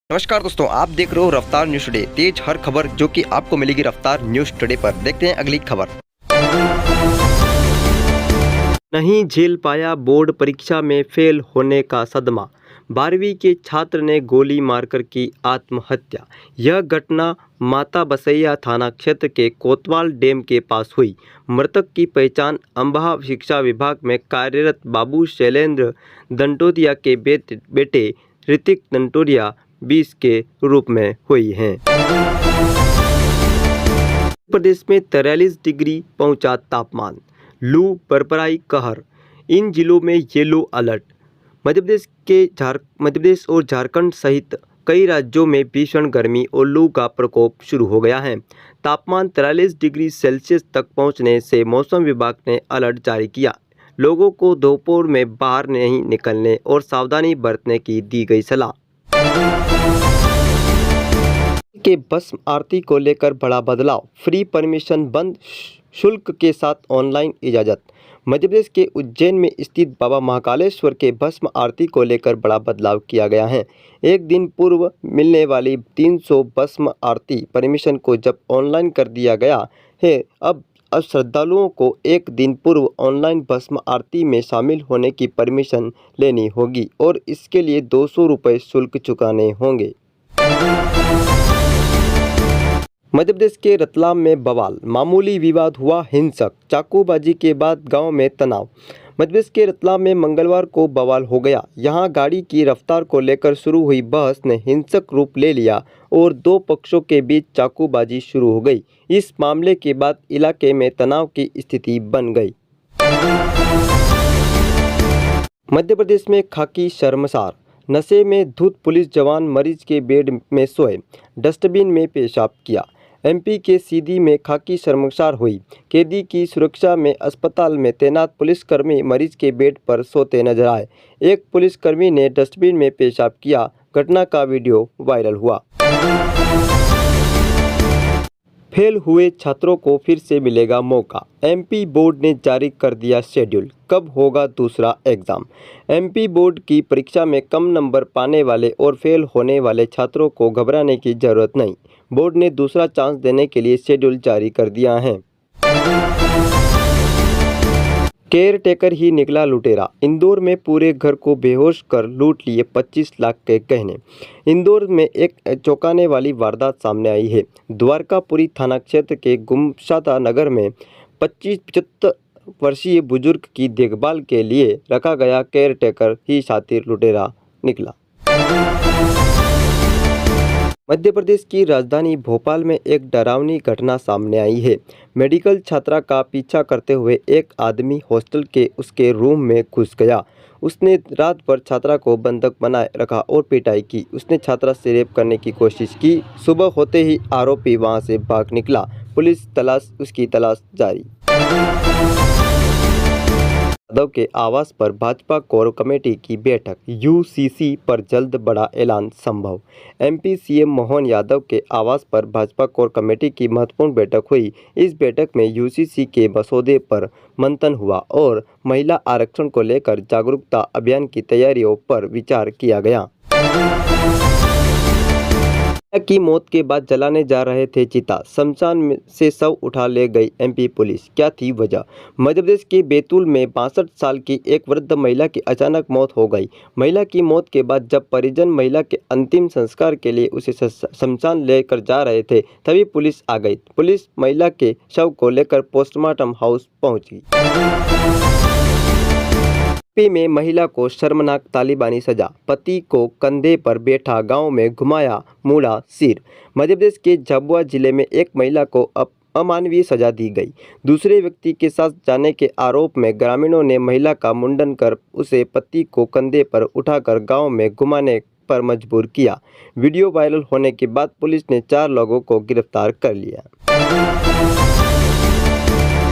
नमस्कार दोस्तों, आप देख रहे हो रफ्तार न्यूज टुडे। तेज हर खबर जो कि आपको मिलेगी रफ्तार न्यूज टुडे पर। देखते हैं अगली खबर। नहीं झेल पाया बोर्ड परीक्षा में फेल होने का सदमा, 12वीं के छात्र ने गोली मारकर की आत्महत्या। यह घटना माता बसैया थाना क्षेत्र के कोतवाल डैम के पास हुई। मृतक की पहचान अम्बाह शिक्षा विभाग में कार्यरत बाबू शैलेंद्र दंडोतिया के बेटे ऋतिक दंडोतिया 20 के रूप में हुई है। प्रदेश में 43 डिग्री पहुंचा तापमान, लू बरपराई कहर। इन जिलों में येलो अलर्ट। मध्य प्रदेश और झारखंड सहित कई राज्यों में भीषण गर्मी और लू का प्रकोप शुरू हो गया है। तापमान 43 डिग्री सेल्सियस तक पहुंचने से मौसम विभाग ने अलर्ट जारी किया। लोगों को दोपहर में बाहर नहीं निकलने और सावधानी बरतने की दी गई सलाह। के भस्म आरती को लेकर बड़ा बदलाव, फ्री परमिशन बंद, शुल्क के साथ ऑनलाइन इजाजत। मध्य प्रदेश के उज्जैन में स्थित बाबा महाकालेश्वर के भस्म आरती को लेकर बड़ा बदलाव किया गया है। एक दिन पूर्व मिलने वाली 300 भस्म आरती परमिशन को जब ऑनलाइन कर दिया गया है, अब श्रद्धालुओं को एक दिन पूर्व ऑनलाइन भस्म आरती में शामिल होने की परमिशन लेनी होगी और इसके लिए 200 रुपये शुल्क चुकाने होंगे। मध्य प्रदेश के रतलाम में बवाल, मामूली विवाद हुआ हिंसक, चाकूबाजी के बाद गांव में तनाव। मध्य प्रदेश के रतलाम में मंगलवार को बवाल हो गया। यहां गाड़ी की रफ्तार को लेकर शुरू हुई बहस ने हिंसक रूप ले लिया और दो पक्षों के बीच चाकूबाजी शुरू हो गई। इस मामले के बाद इलाके में तनाव की स्थिति बन गई। मध्य प्रदेश में खाकी शर्मसार, नशे में धुत पुलिस जवान मरीज के बेड में सोए, डस्टबिन में पेशाब किया। एमपी के सीधी में खाकी शर्मसार हुई। कैदी की सुरक्षा में अस्पताल में तैनात पुलिसकर्मी मरीज के बेड पर सोते नजर आए। एक पुलिसकर्मी ने डस्टबिन में पेशाब किया। घटना का वीडियो वायरल हुआ। फेल हुए छात्रों को फिर से मिलेगा मौका, एमपी बोर्ड ने जारी कर दिया शेड्यूल। कब होगा दूसरा एग्जाम? एमपी बोर्ड की परीक्षा में कम नंबर पाने वाले और फेल होने वाले छात्रों को घबराने की जरूरत नहीं। बोर्ड ने दूसरा चांस देने के लिए शेड्यूल जारी कर दिया है। केयर टेकर ही निकला लुटेरा, इंदौर में पूरे घर को बेहोश कर लूट लिए 25 लाख के गहने। इंदौर में एक चौंकाने वाली वारदात सामने आई है। द्वारकापुरी थाना क्षेत्र के गुमशादा नगर में 75 वर्षीय बुजुर्ग की देखभाल के लिए रखा गया केयर टेकर ही शातिर लुटेरा निकला। मध्य प्रदेश की राजधानी भोपाल में एक डरावनी घटना सामने आई है। मेडिकल छात्रा का पीछा करते हुए एक आदमी हॉस्टल के उसके रूम में घुस गया। उसने रात भर छात्रा को बंधक बनाए रखा और पिटाई की। उसने छात्रा से रेप करने की कोशिश की। सुबह होते ही आरोपी वहां से भाग निकला। पुलिस उसकी तलाश जारी। यादव के आवास पर भाजपा कोर कमेटी की बैठक, यूसीसी पर जल्द बड़ा ऐलान संभव। एमपी सीएम मोहन यादव के आवास पर भाजपा कोर कमेटी की महत्वपूर्ण बैठक हुई। इस बैठक में यूसीसी के मसौदे पर मंथन हुआ और महिला आरक्षण को लेकर जागरूकता अभियान की तैयारियों पर विचार किया गया। की मौत के बाद जलाने जा रहे थे चिता, शमशान में से शव उठा ले गई एमपी पुलिस। क्या थी वजह? मध्य प्रदेश के बैतूल में 62 साल की एक वृद्ध महिला की अचानक मौत हो गई। महिला की मौत के बाद जब परिजन महिला के अंतिम संस्कार के लिए उसे शमशान लेकर जा रहे थे, तभी पुलिस आ गई। पुलिस महिला के शव को लेकर पोस्टमार्टम हाउस पहुंची। में महिला को शर्मनाक तालिबानी सजा, पति को कंधे पर बैठा गांव में घुमाया मुड़ा सिर। मध्य प्रदेश के झाबुआ जिले में एक महिला को अमानवीय सजा दी गई। दूसरे व्यक्ति के साथ जाने के आरोप में ग्रामीणों ने महिला का मुंडन कर उसे पति को कंधे पर उठाकर गांव में घुमाने पर मजबूर किया। वीडियो वायरल होने के बाद पुलिस ने 4 लोगों को गिरफ्तार कर लिया।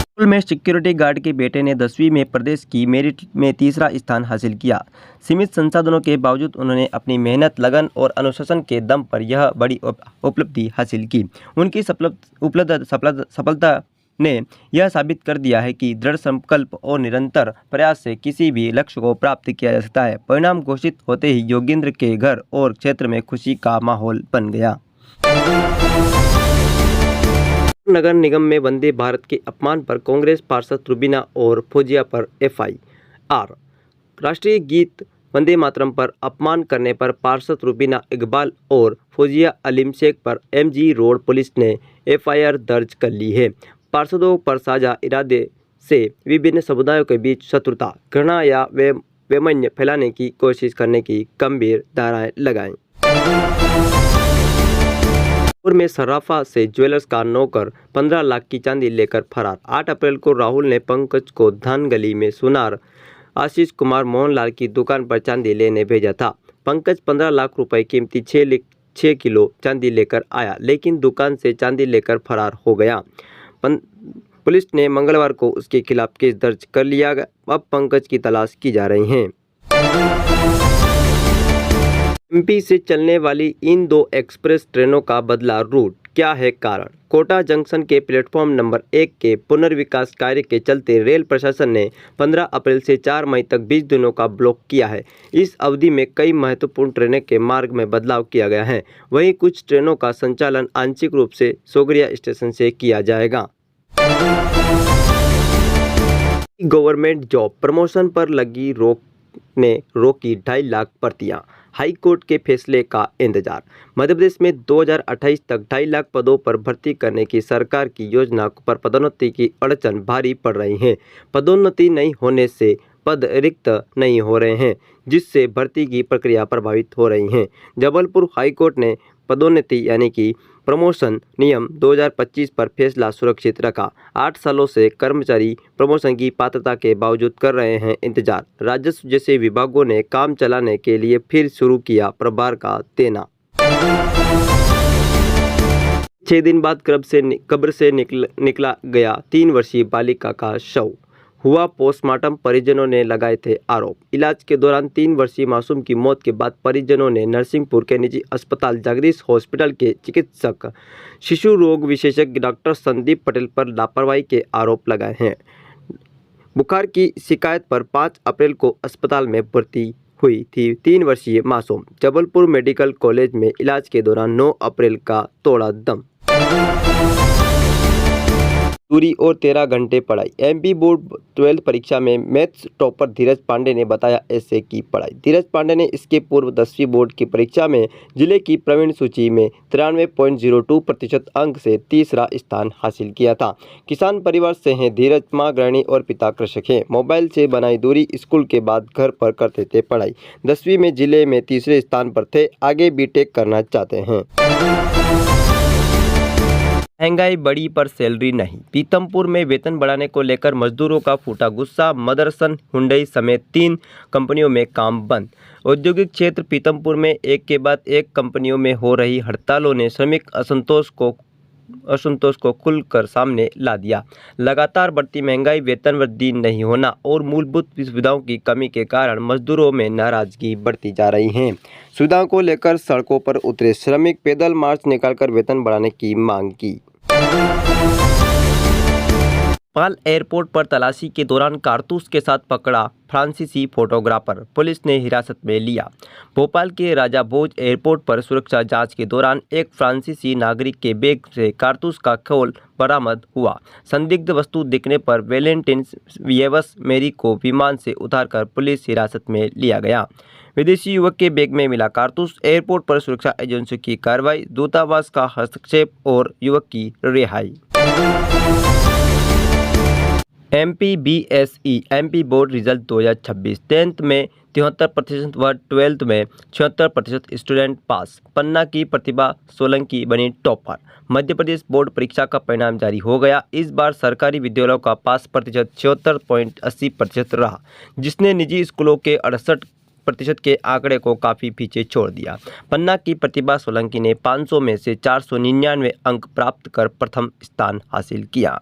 स्कूल में सिक्योरिटी गार्ड के बेटे ने 10वीं में प्रदेश की मेरिट में तीसरा स्थान हासिल किया। सीमित संसाधनों के बावजूद उन्होंने अपनी मेहनत, लगन और अनुशासन के दम पर यह बड़ी उपलब्धि हासिल की। उनकी सफलता ने यह साबित कर दिया है कि दृढ़ संकल्प और निरंतर प्रयास से किसी भी लक्ष्य को प्राप्त किया जा सकता है। परिणाम घोषित होते ही योगेंद्र के घर और क्षेत्र में खुशी का माहौल बन गया। नगर निगम में वंदे भारत के अपमान पर कांग्रेस पार्षद रुबीना और फौजिया पर एफआईआर। राष्ट्रीय गीत वंदे मातरम पर अपमान करने पर पार्षद रुबीना इकबाल और फौजिया अलीम शेख पर एमजी रोड पुलिस ने एफआईआर दर्ज कर ली है। पार्षदों पर साझा इरादे से विभिन्न समुदायों के बीच शत्रुता, घृणा या वैमनस्य फैलाने की कोशिश करने की गंभीर धाराएं लगाएं। में सर्राफा से ज्वेलर्स का नौकर 15 लाख की चांदी लेकर फरार। 8 अप्रैल को राहुल ने पंकज को धानगली में सुनार आशीष कुमार मोहनलाल की दुकान पर चांदी लेने भेजा था। पंकज 15 लाख रुपए कीमती 6 किलो चांदी लेकर आया, लेकिन दुकान से चांदी लेकर फरार हो गया। पुलिस ने मंगलवार को उसके खिलाफ केस दर्ज कर लिया। अब पंकज की तलाश की जा रही है। एमपी से चलने वाली इन 2 एक्सप्रेस ट्रेनों का बदला रूट, क्या है कारण? कोटा जंक्शन के प्लेटफॉर्म नंबर 1 के पुनर्विकास कार्य के चलते रेल प्रशासन ने 15 अप्रैल से 4 मई तक 20 दिनों का ब्लॉक किया है। इस अवधि में कई महत्वपूर्ण ट्रेनों के मार्ग में बदलाव किया गया है। वहीं कुछ ट्रेनों का संचालन आंशिक रूप से सोगरिया स्टेशन से किया जाएगा। गवर्नमेंट जॉब प्रमोशन पर लगी रोक ने रोकी 2.5 लाख भर्तियां। हाई कोर्ट के फैसले का इंतजार। मध्य प्रदेश में 2028 तक 2.5 लाख पदों पर भर्ती करने की सरकार की योजना पर पदोन्नति की अड़चन भारी पड़ रही है। पदोन्नति नहीं होने से पद रिक्त नहीं हो रहे हैं, जिससे भर्ती की प्रक्रिया प्रभावित हो रही है। जबलपुर हाईकोर्ट ने पदोन्नति यानी कि प्रमोशन नियम 2025 पर फैसला सुरक्षित रखा। 8 सालों से कर्मचारी प्रमोशन की पात्रता के बावजूद कर रहे हैं इंतजार। राजस्व जैसे विभागों ने काम चलाने के लिए फिर शुरू किया प्रभार का देना। 6 दिन बाद कब्र से निकला गया 3 वर्षीय बालिका का शव। हुआ पोस्टमार्टम, परिजनों ने लगाए थे आरोप। इलाज के दौरान 3 वर्षीय मासूम की मौत के बाद परिजनों ने नरसिंहपुर के निजी अस्पताल जगदीश हॉस्पिटल के चिकित्सक शिशु रोग विशेषज्ञ डॉक्टर संदीप पटेल पर लापरवाही के आरोप लगाए हैं। बुखार की शिकायत पर 5 अप्रैल को अस्पताल में भर्ती हुई थी 3 वर्षीय मासूम। जबलपुर मेडिकल कॉलेज में इलाज के दौरान 9 अप्रैल का तोड़ा दम। दूरी और 13 घंटे पढ़ाई। एमपी बोर्ड 12th परीक्षा में मैथ्स टॉपर धीरज पांडे ने बताया ऐसे की पढ़ाई। धीरज पांडे ने इसके पूर्व 10वीं बोर्ड की परीक्षा में जिले की प्रवीण सूची में 93.02% अंक से तीसरा स्थान हासिल किया था। किसान परिवार से हैं धीरज, मां गृहिणी और पिता कृषक हैं। मोबाइल से बनाई दूरी, स्कूल के बाद घर पर करते थे पढ़ाई। 10वीं में जिले में तीसरे स्थान पर थे, आगे बीटेक करना चाहते हैं। महंगाई बढ़ी पर सैलरी नहीं। पीतमपुर में वेतन बढ़ाने को लेकर मजदूरों का फूटा गुस्सा। मदरसन, हुंडई समेत 3 कंपनियों में काम बंद। औद्योगिक क्षेत्र पीतमपुर में एक के बाद एक कंपनियों में हो रही हड़तालों ने श्रमिक असंतोष को खुलकर सामने ला दिया। लगातार बढ़ती महंगाई, वेतन वृद्धि नहीं होना और मूलभूत सुविधाओं की कमी के कारण मजदूरों में नाराजगी बढ़ती जा रही है। सुविधाओं को लेकर सड़कों पर उतरे श्रमिक, पैदल मार्च निकालकर वेतन बढ़ाने की मांग की। भोपाल एयरपोर्ट पर तलाशी के दौरान कारतूस के साथ पकड़ा फ्रांसीसी फोटोग्राफर, पुलिस ने हिरासत में लिया। भोपाल के राजा भोज एयरपोर्ट पर सुरक्षा जांच के दौरान एक फ्रांसीसी नागरिक के बैग से कारतूस का खोल बरामद हुआ। संदिग्ध वस्तु दिखने पर वैलेंटिन येवस मेरी को विमान से उतारकर पुलिस हिरासत में लिया गया। विदेशी युवक के बैग में मिला कारतूस, एयरपोर्ट पर सुरक्षा एजेंसियों की कार्रवाई, दूतावास का हस्तक्षेप और युवक की रिहाई। MP board result 2026। 10th में 73% व 12th में 76% स्टूडेंट पास। पन्ना की प्रतिभा सोलंकी बनी टॉपर। मध्य प्रदेश बोर्ड परीक्षा का परिणाम जारी हो गया। इस बार सरकारी विद्यालयों का पास प्रतिशत 76.80% रहा, जिसने निजी स्कूलों के 68% के आंकड़े को काफ़ी पीछे छोड़ दिया। पन्ना की प्रतिभा सोलंकी ने 500 में से 499 अंक प्राप्त कर प्रथम स्थान हासिल किया।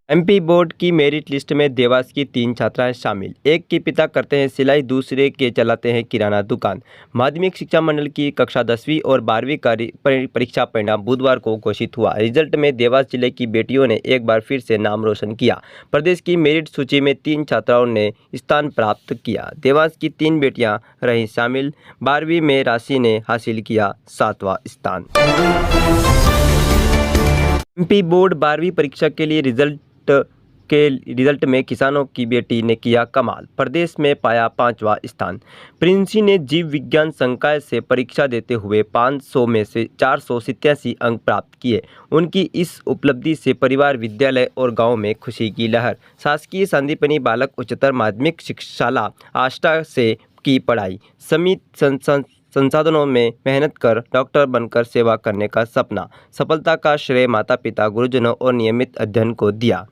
एमपी बोर्ड की मेरिट लिस्ट में देवास की 3 छात्राएं शामिल। एक के पिता करते हैं सिलाई, दूसरे के चलाते हैं किराना दुकान। माध्यमिक शिक्षा मंडल की कक्षा 10वीं और 12वीं का परीक्षा परिणाम बुधवार को घोषित हुआ। रिजल्ट में देवास जिले की बेटियों ने एक बार फिर से नाम रोशन किया। प्रदेश की मेरिट सूची में 3 छात्राओं ने स्थान प्राप्त किया। देवास की 3 बेटियां रही शामिल। 12वीं में राशि ने हासिल किया 7वां स्थान। एमपी बोर्ड 12वीं परीक्षा के लिए रिजल्ट में किसानों की बेटी ने किया कमाल। प्रदेश में पाया 5वां स्थान। प्रिंसी ने जीव विज्ञान संकाय से परीक्षा देते हुए 500 में से 487 अंक प्राप्त किए। उनकी इस उपलब्धि से परिवार, विद्यालय और गांव में खुशी की लहर। शासकीय संदीपनी बालक उच्चतर माध्यमिक शिक्षाशाला आष्टा से की पढ़ाई। सीमित संसाधनों में मेहनत कर डॉक्टर बनकर सेवा करने का सपना। सफलता का श्रेय माता पिता, गुरुजनों और नियमित अध्ययन को दिया।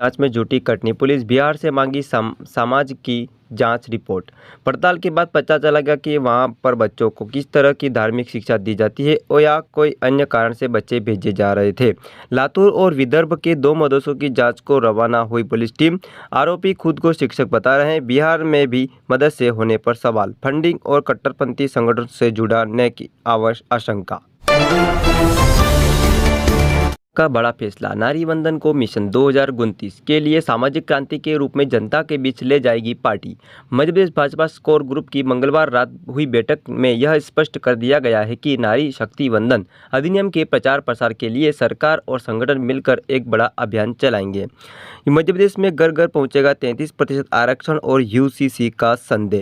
जांच में जुटी कटनी पुलिस। बिहार से मांगी समाज की जांच रिपोर्ट। पड़ताल के बाद पता चला गया कि वहां पर बच्चों को किस तरह की धार्मिक शिक्षा दी जाती है और या कोई अन्य कारण से बच्चे भेजे जा रहे थे। लातूर और विदर्भ के 2 मदरसों की जांच को रवाना हुई पुलिस टीम। आरोपी खुद को शिक्षक बता रहे हैं। बिहार में भी मदरसे होने पर सवाल। फंडिंग और कट्टरपंथी संगठन से जुड़ने की आशंका। का बड़ा फैसला। नारी वंदन को मिशन 2029 के लिए सामाजिक क्रांति के रूप में जनता के बीच ले जाएगी party. Madhya Pradesh Bhajpa core group की मंगलवार रात हुई बैठक में यह स्पष्ट कर दिया गया है कि नारी शक्ति वंदन अधिनियम के प्रचार प्रसार के लिए सरकार और संगठन मिलकर एक बड़ा अभियान चलाएंगे। मध्य प्रदेश में घर घर पहुंचेगा 33% आरक्षण और यूसीसी का संदेश।